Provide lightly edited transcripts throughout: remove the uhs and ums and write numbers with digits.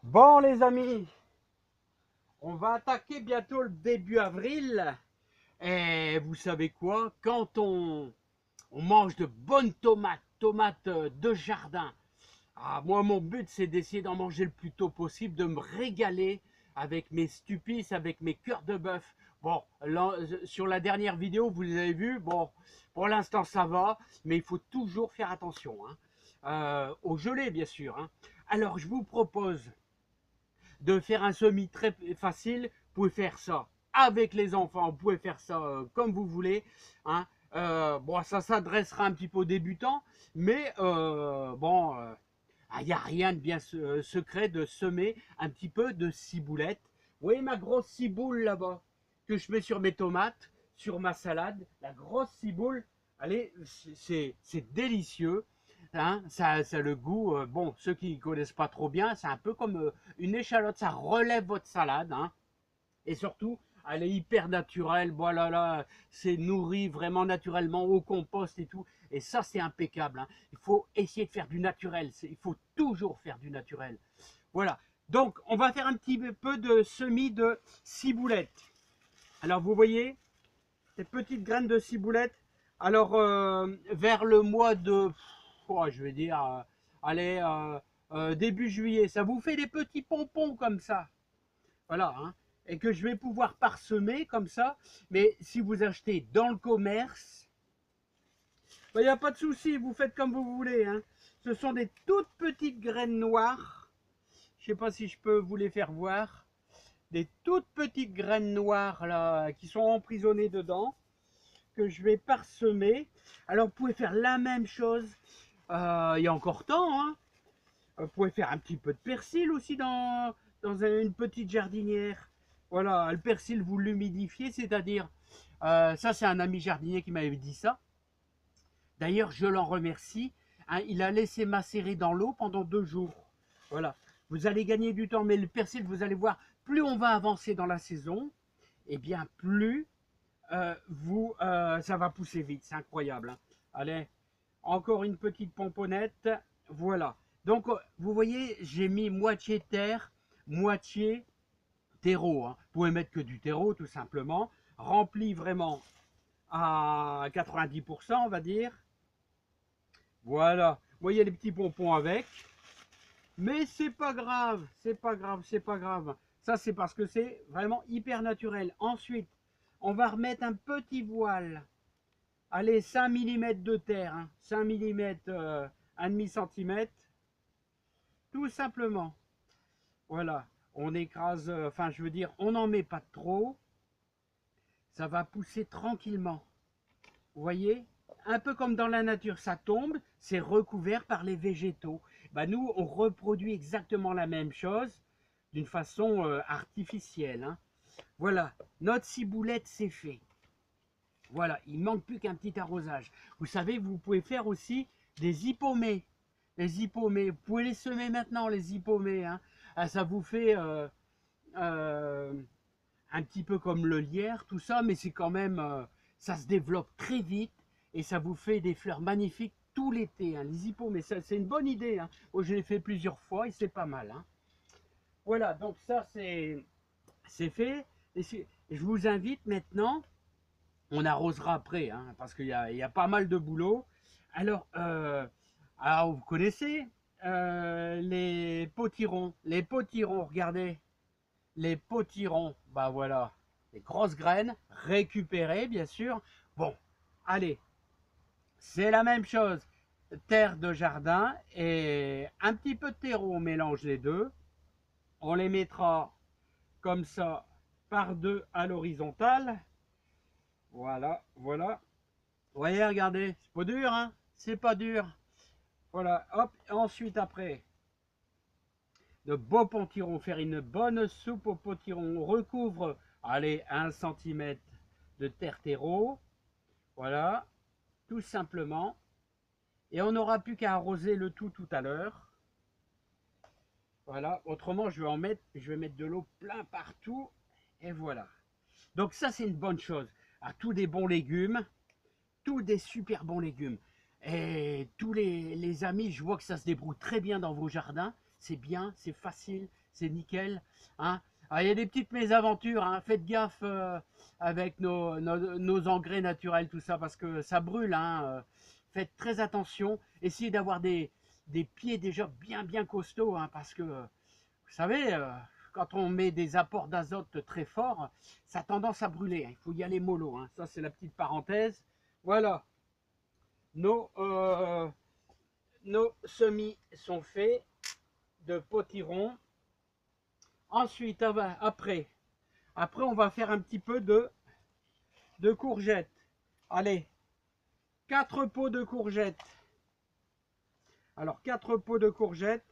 Bon les amis, on va attaquer bientôt le début avril. Et vous savez quoi? Quand on mange de bonnes tomates de jardin, moi mon but c'est d'essayer d'en manger le plus tôt possible, de me régaler avec mes stupices, avec mes cœurs de bœuf. Bon, là, sur la dernière vidéo, vous les avez vus, bon, pour l'instant ça va, mais il faut toujours faire attention, hein. Au gelé bien sûr, hein. Alors je vous propose de faire un semis très facile. Vous pouvez faire ça avec les enfants, vous pouvez faire ça comme vous voulez, hein. Bon, ça s'adressera un petit peu aux débutants, mais bon, il n'y a rien de bien secret de semer un petit peu de ciboulette. Vous voyez ma grosse ciboule là-bas que je mets sur mes tomates, sur ma salade, la grosse ciboule, allez, c'est délicieux. Hein, ça a le goût, bon, ceux qui ne connaissent pas trop bien, c'est un peu comme une échalote, ça relève votre salade, hein, et surtout, elle est hyper naturelle, voilà, là, c'est nourri vraiment naturellement au compost et tout, et ça c'est impeccable, hein. Il faut essayer de faire du naturel, il faut toujours faire du naturel. Voilà, donc on va faire un petit peu de semis de ciboulette. Alors vous voyez, ces petites graines de ciboulette, alors vers le mois de, oh, je vais dire, allez, début juillet, ça vous fait des petits pompons comme ça. Voilà, hein, et que je vais pouvoir parsemer comme ça. Mais si vous achetez dans le commerce, il n'y a pas de souci, vous faites comme vous voulez, hein. Ce sont des toutes petites graines noires. Je ne sais pas si je peux vous les faire voir. Des toutes petites graines noires là, qui sont emprisonnées dedans, que je vais parsemer. Alors vous pouvez faire la même chose. Il y a encore temps, hein. Vous pouvez faire un petit peu de persil aussi dans une petite jardinière. Voilà, le persil, vous l'humidifiez, c'est-à-dire, ça c'est un ami jardinier qui m'avait dit ça. D'ailleurs, je l'en remercie, hein, il a laissé macérer dans l'eau pendant 2 jours. Voilà, vous allez gagner du temps, mais le persil, vous allez voir, plus on va avancer dans la saison, et bien plus ça va pousser vite, c'est incroyable, hein. Allez, encore une petite pomponnette, voilà. Donc, vous voyez, j'ai mis moitié terre, moitié terreau, hein. Vous pouvez mettre que du terreau, tout simplement. Rempli vraiment à 90%, on va dire. Voilà. Vous voyez les petits pompons avec. Mais c'est pas grave, c'est pas grave, c'est pas grave. Ça, c'est parce que c'est vraiment hyper naturel. Ensuite, on va remettre un petit voile. Allez, 5 mm de terre, hein. 5 mm, 1,5 cm. Tout simplement. Voilà. On écrase, enfin, je veux dire, on n'en met pas trop. Ça va pousser tranquillement. Vous voyez? Un peu comme dans la nature, ça tombe, c'est recouvert par les végétaux. Bah, nous, on reproduit exactement la même chose d'une façon artificielle, hein. Voilà, notre ciboulette, c'est fait. Voilà, il ne manque plus qu'un petit arrosage. Vous savez, vous pouvez faire aussi des hippomées. Les hippomées, vous pouvez les semer maintenant, les hippomées, hein. Ah, ça vous fait euh, un petit peu comme le lierre, tout ça, mais c'est quand même, ça se développe très vite et ça vous fait des fleurs magnifiques tout l'été, hein, les hippomées. C'est une bonne idée, hein. Moi, je l'ai fait plusieurs fois et c'est pas mal, hein. Voilà, donc ça c'est fait. Et je vous invite maintenant, on arrosera après, hein, parce qu'il y a pas mal de boulot. Alors, vous connaissez les potirons. Les potirons, regardez. Les potirons, bah voilà, les grosses graines, récupérées bien sûr. Bon, allez, c'est la même chose. Terre de jardin et un petit peu de terreau, on mélange les deux. On les mettra comme ça par deux à l'horizontale. Voilà, voilà. Vous voyez, regardez, c'est pas dur, hein? C'est pas dur. Voilà, hop, ensuite après, de beaux potirons, faire une bonne soupe aux potirons. On recouvre, allez, 1 cm de terre terreau. Voilà, tout simplement. Et on n'aura plus qu'à arroser le tout à l'heure. Voilà, autrement je vais mettre de l'eau plein partout. Et voilà. Donc ça c'est une bonne chose. Tous des bons légumes, tous des super bons légumes. Et tous les amis, je vois que ça se débrouille très bien dans vos jardins. c'est bien, c'est facile, c'est nickel. Hein. Alors, il y a des petites mésaventures, hein. Faites gaffe avec nos engrais naturels, tout ça, parce que ça brûle. Hein. Faites très attention. Essayez d'avoir des pieds déjà bien costauds, hein, parce que, vous savez, quand on met des apports d'azote très forts, ça a tendance à brûler. Hein. Il faut y aller mollo. Hein. Ça, c'est la petite parenthèse. Voilà. Nos semis sont faits de potirons. Ensuite, après, on va faire un petit peu de courgettes. Allez, 4 pots de courgettes. Alors, 4 pots de courgettes.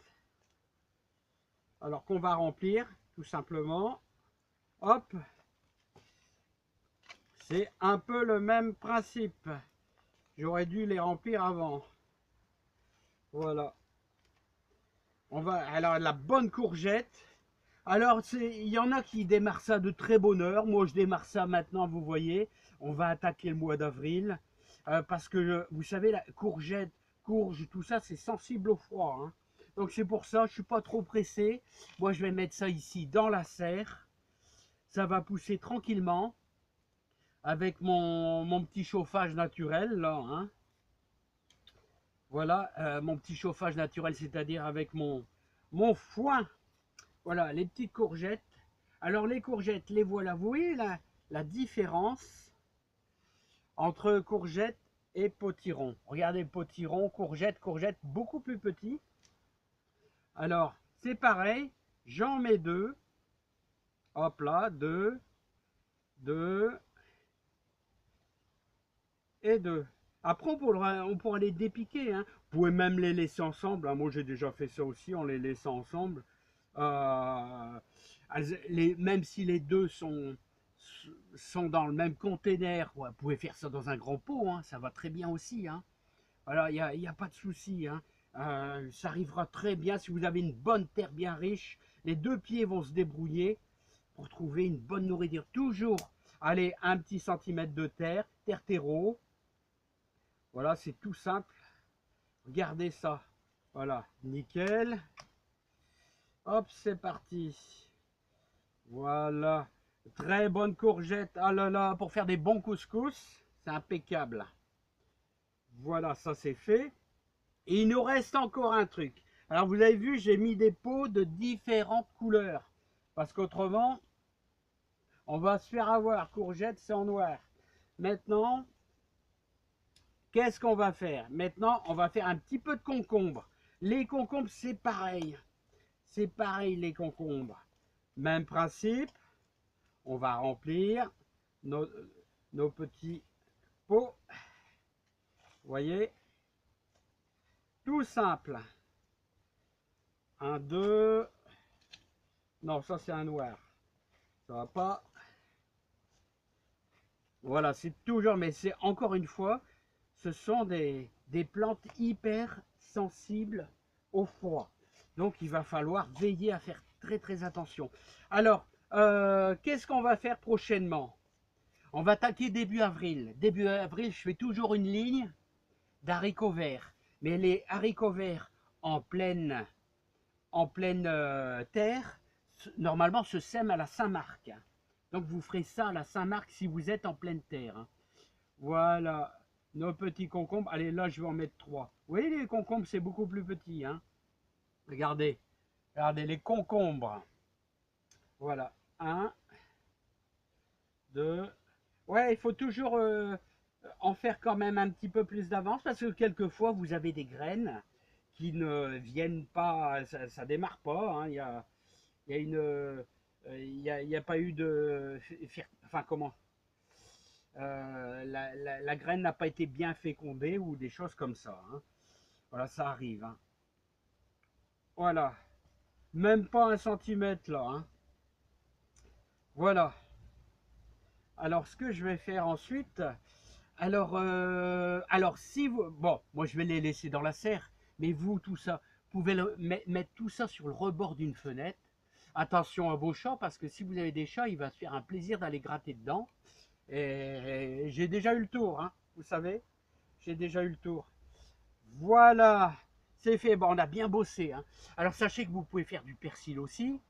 Alors qu'on va remplir, tout simplement. Hop. C'est un peu le même principe. J'aurais dû les remplir avant. Voilà. Alors, la bonne courgette. Alors, il y en a qui démarrent ça de très bonne heure. Moi, je démarre ça maintenant, vous voyez. On va attaquer le mois d'avril. Parce que, vous savez, la courgette, courge, tout ça, c'est sensible au froid. Hein. Donc, c'est pour ça, je ne suis pas trop pressé. Moi, je vais mettre ça ici dans la serre. Ça va pousser tranquillement. Avec mon petit chauffage naturel, là. Hein. Voilà, mon petit chauffage naturel, c'est-à-dire avec mon foin. Voilà, les petites courgettes. Alors les courgettes, les voilà. Vous voyez la différence entre courgettes et potiron. Regardez, potiron, courgette, beaucoup plus petit. Alors, c'est pareil, j'en mets 2. Hop là, 2 et 2. Après, on pourra les dépiquer. Hein. Vous pouvez même les laisser ensemble. Hein. Moi, j'ai déjà fait ça aussi en les laissant ensemble. Même si les deux sont dans le même container, ouais, vous pouvez faire ça dans un grand pot, hein, ça va très bien aussi. Hein. Voilà, il n'y a pas de souci. Hein. Ça arrivera très bien si vous avez une bonne terre bien riche. Les deux pieds vont se débrouiller pour trouver une bonne nourriture. Toujours, allez, un petit centimètre de terre terreau. Voilà, c'est tout simple. Regardez ça. Voilà, nickel. Hop, c'est parti. Voilà. Très bonne courgette. Ah là là, pour faire des bons couscous, c'est impeccable. Voilà, ça c'est fait. Et il nous reste encore un truc. Alors vous avez vu, j'ai mis des pots de différentes couleurs. Parce qu'autrement, on va se faire avoir. Courgette, c'est en noir. Maintenant, qu'est-ce qu'on va faire? Maintenant, on va faire un petit peu de concombre. Les concombres, c'est pareil. C'est pareil, les concombres. Même principe. On va remplir nos petits pots. Vous voyez? Tout simple. 1, 2. Non, ça c'est un noir. Ça va pas. Voilà, c'est toujours, mais c'est encore une fois, ce sont des plantes hyper sensibles au froid. Donc il va falloir veiller à faire très attention. Alors, qu'est-ce qu'on va faire prochainement? On va attaquer début avril. Début avril, je fais toujours une ligne d'haricots verts. Mais les haricots verts en pleine terre, normalement se sèment à la Saint-Marc. Donc vous ferez ça à la Saint-Marc si vous êtes en pleine terre. Hein. Voilà, nos petits concombres. Allez, là, je vais en mettre 3. Vous voyez, les concombres, c'est beaucoup plus petit. Hein. Regardez, les concombres. Voilà, 1, 2. Ouais, il faut toujours en faire quand même un petit peu plus d'avance parce que quelquefois, vous avez des graines qui ne viennent pas, ça démarre pas. Hein. Il y a pas eu de, enfin comment, la graine n'a pas été bien fécondée ou des choses comme ça. Hein. Voilà, ça arrive. Hein. Voilà, même pas 1 centimètre là. Hein. Voilà. Alors, ce que je vais faire ensuite, alors si vous, bon, moi je vais les laisser dans la serre, mais vous, tout ça, vous pouvez mettre tout ça sur le rebord d'une fenêtre. Attention à vos chats, parce que si vous avez des chats, il va se faire un plaisir d'aller gratter dedans. Et j'ai déjà eu le tour, hein, vous savez, j'ai déjà eu le tour. Voilà, c'est fait. Bon, on a bien bossé, hein. Alors sachez que vous pouvez faire du persil aussi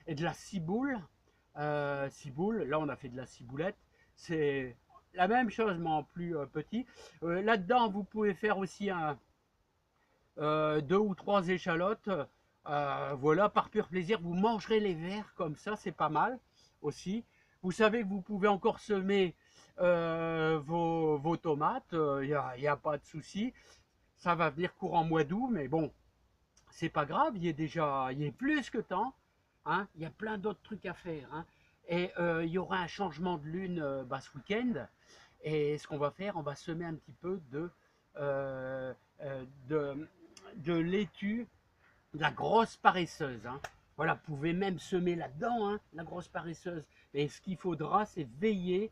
et de la ciboule. Ciboule, là on a fait de la ciboulette. C'est la même chose mais en plus petit. Là-dedans vous pouvez faire aussi deux ou trois échalotes. Voilà, par pur plaisir, vous mangerez les verts comme ça, c'est pas mal aussi. Vous savez que vous pouvez encore semer vos tomates, il n'y a pas de souci. Ça va venir courant mois d'août, mais bon, c'est pas grave, il est plus que temps. Hein, il y a plein d'autres trucs à faire. Hein. Et il y aura un changement de lune ce week-end. Et ce qu'on va faire, on va semer un petit peu euh, euh, de, de laitue, de la grosse paresseuse. Hein. Voilà, vous pouvez même semer là-dedans, hein, la grosse paresseuse. Et ce qu'il faudra, c'est veiller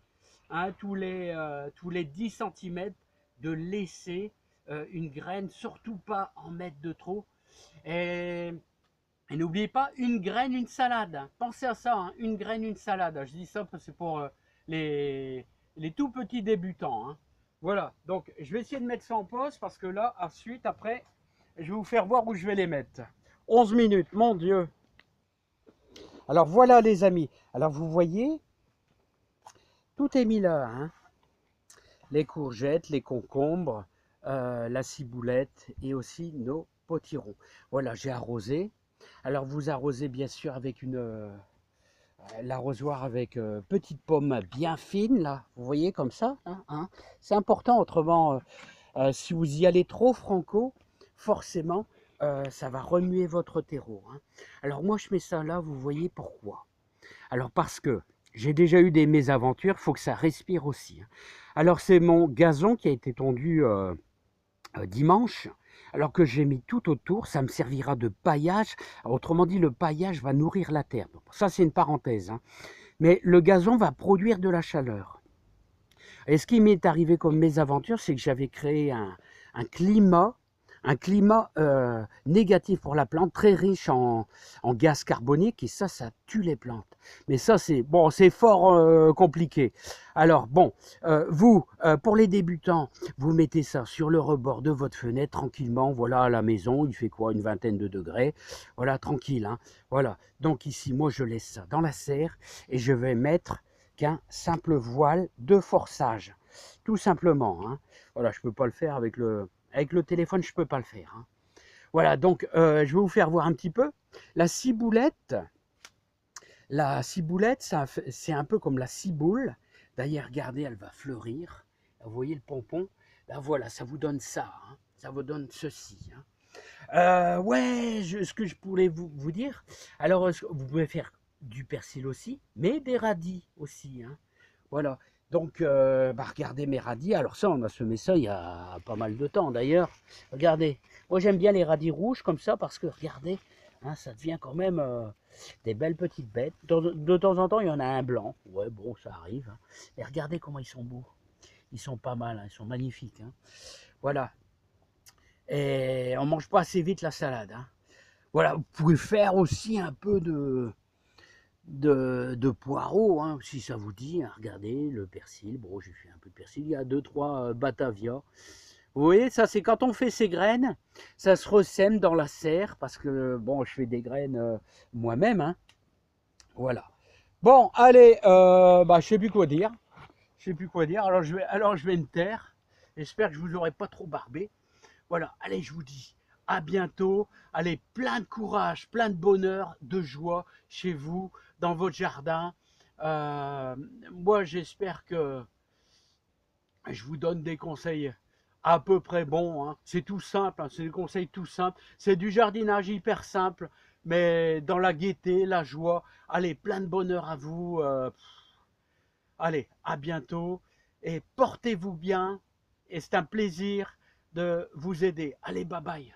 hein, tous les 10 cm de laisser une graine, surtout pas en mettre de trop. Et n'oubliez pas, une graine, une salade. Hein. Pensez à ça, hein, une graine, une salade. Je dis ça parce que c'est pour les, les tout petits débutants. Hein. Voilà, donc je vais essayer de mettre ça en pause parce que là, ensuite, après, je vais vous faire voir où je vais les mettre. 11 minutes, mon Dieu. Alors voilà les amis. Alors vous voyez, tout est mis là. Hein. Les courgettes, les concombres, la ciboulette et aussi nos potirons. Voilà, j'ai arrosé. Alors vous arrosez bien sûr avec l'arrosoir avec petite pomme bien fine là, vous voyez comme ça. Hein. C'est important, autrement si vous y allez trop franco, forcément ça va remuer votre terreau. Hein. Alors moi je mets ça là, vous voyez pourquoi. Alors parce que j'ai déjà eu des mésaventures, il faut que ça respire aussi. Hein. Alors c'est mon gazon qui a été tondu dimanche, alors que j'ai mis tout autour, ça me servira de paillage. Autrement dit, le paillage va nourrir la terre. Bon, ça, c'est une parenthèse. Hein. Mais le gazon va produire de la chaleur. Et ce qui m'est arrivé comme mésaventure, c'est que j'avais créé un climat négatif pour la plante, très riche en gaz carbonique, et ça tue les plantes. Mais ça, c'est bon, c'est fort compliqué. Alors bon, vous, pour les débutants, vous mettez ça sur le rebord de votre fenêtre, tranquillement, voilà, à la maison, il fait quoi, une vingtaine de degrés, voilà, tranquille, hein, voilà. Donc ici, moi, je laisse ça dans la serre, et je vais mettre qu'un simple voile de forçage, tout simplement, hein. Voilà, je peux pas le faire avec le téléphone, je ne peux pas le faire. Hein. Voilà, donc je vais vous faire voir un petit peu. La ciboulette, c'est un peu comme la ciboule. D'ailleurs, regardez, elle va fleurir. Vous voyez le pompon? Ben voilà, ça vous donne ça. Hein. Ça vous donne ceci. Hein. Ouais, ce que je pourrais vous dire. Alors, vous pouvez faire du persil aussi, mais des radis aussi. Hein. Voilà. Donc, regardez mes radis. Alors ça, on a semé ça il y a pas mal de temps d'ailleurs. Regardez. Moi, j'aime bien les radis rouges comme ça parce que, regardez, hein, ça devient quand même des belles petites bêtes. De temps en temps, il y en a un blanc. Ouais, bon, ça arrive. Hein. Et regardez comment ils sont beaux. Ils sont pas mal, hein, ils sont magnifiques. Hein. Voilà. Et on mange pas assez vite la salade. Hein. Voilà, vous pouvez faire aussi un peu de poireaux, hein, si ça vous dit. Hein, regardez, le persil. Bon, j'ai fait un peu de persil. Il y a 2-3 Batavia. Vous voyez, ça, c'est quand on fait ces graines, ça se ressème dans la serre, parce que, bon, je fais des graines moi-même. Hein. Voilà. Bon, allez, je sais plus quoi dire. Je sais plus quoi dire. Alors, je vais me taire. J'espère que je vous aurai pas trop barbé. Voilà, allez, je vous dis à bientôt. Allez, plein de courage, plein de bonheur, de joie chez vous, dans votre jardin. Moi, j'espère que je vous donne des conseils à peu près bons. Hein. C'est tout simple, hein, c'est des conseils tout simples. C'est du jardinage hyper simple, mais dans la gaieté, la joie. Allez, plein de bonheur à vous. Allez, à bientôt et portez-vous bien. Et c'est un plaisir de vous aider. Allez, bye bye.